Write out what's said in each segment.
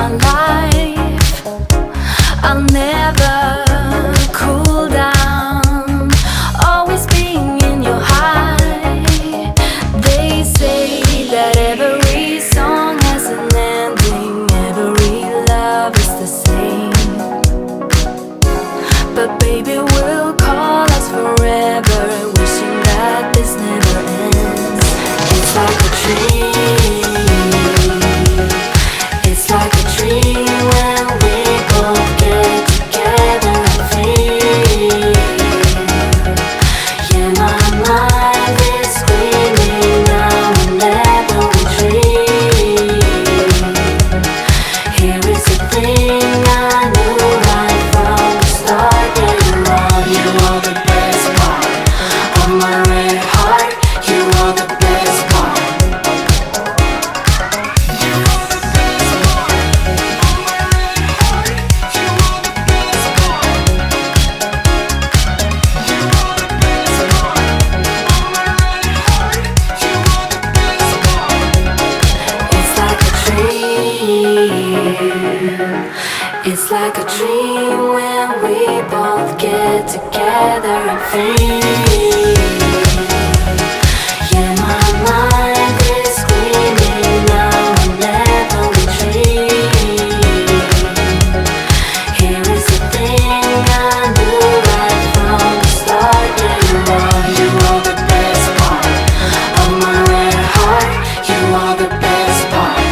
my life. I'll never cool down, always being in your high. They say that every song has an ending, every love is the same. But baby, we'll call us forever, wishing that this never ends. It's like a dream, it's like a dream when we both get together and feel. Yeah, my mind is screaming now whenever we dream. Here is the thing I knew right from the start. Yeah, you are the best part of my red heart. You are the best part. You are the best part of my red heart. You are the best part. You are the best part of my red heart. You are the best part. It's like a dream. It's like a dream when we both get together and feel. Yeah, my mind is screaming now whenever we dream. Here is the thing I knew right from the start. Yeah, you are the best part of my red heart. You are the best part.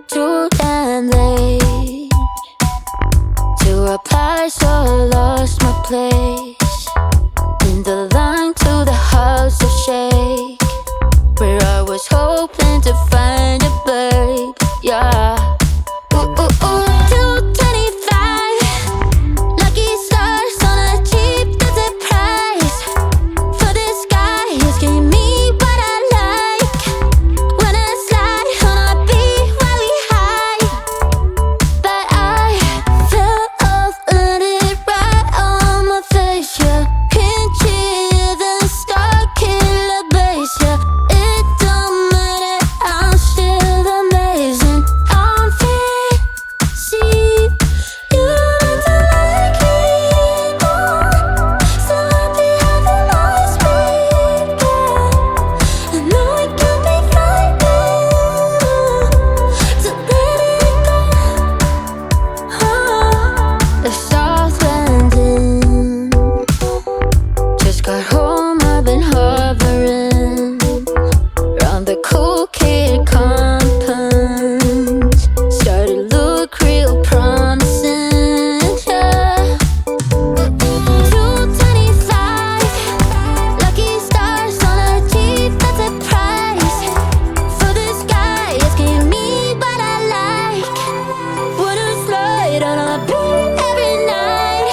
Too damn late to reply, so I lost my place in the line to the house of shake, where I was hoping to find a babe. Yeah. Ooh, ooh, ooh. 225 lucky stars on a cheap visit price. For this guy who's giving me what I like. When I slide on a beat while we high, but I fell off, landed right on my face. Yeah, can't you even start killing bass? Yeah, it don't matter, I'm still amazing. I'm fit, see, you don't like me more, so happy having always been. I know it can be frightening to let it go. The south landing, just got home, I've been hovering around the cool kid compound. Started to look real promising, yeah. 225 lucky stars on a cheap visit price. For this guy asking me what I like. Wanna slide on a beat every night,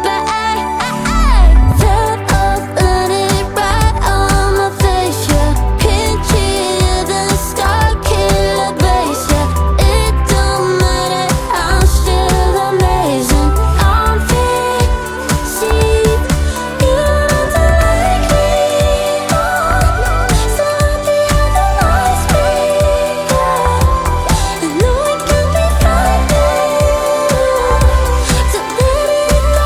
but I fell off, landed right on my face. Yeah, can't you even start killing bass? Yeah, it don't matter, I'm still amazing. I'm fit, see, you don't like me more, so happy having always been. I know it can be frightening to let it go.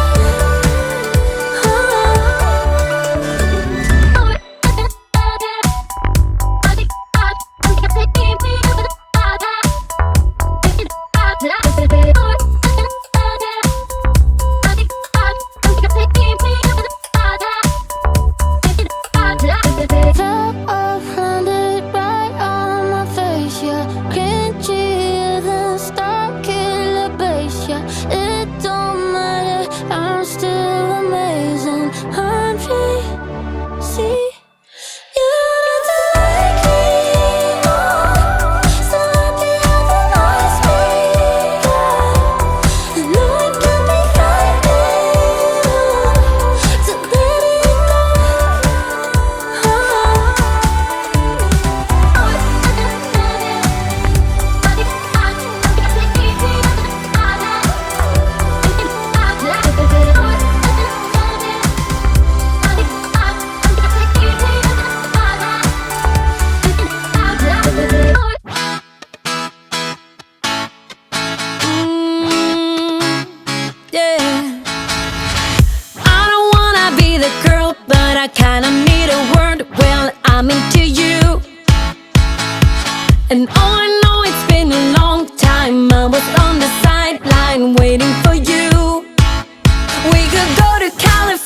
Fell off, landed right on my face. Yeah, can't you even start killing bass? Yeah, it don't matter, I'm still amazing. I'm free, see, you don't like me more, so happy having always been. I know it can be frightening to let it go. I kinda need a word. Well, I'm into you. And oh, I know it's been a long time. I was on the sideline waiting for you. We could go to California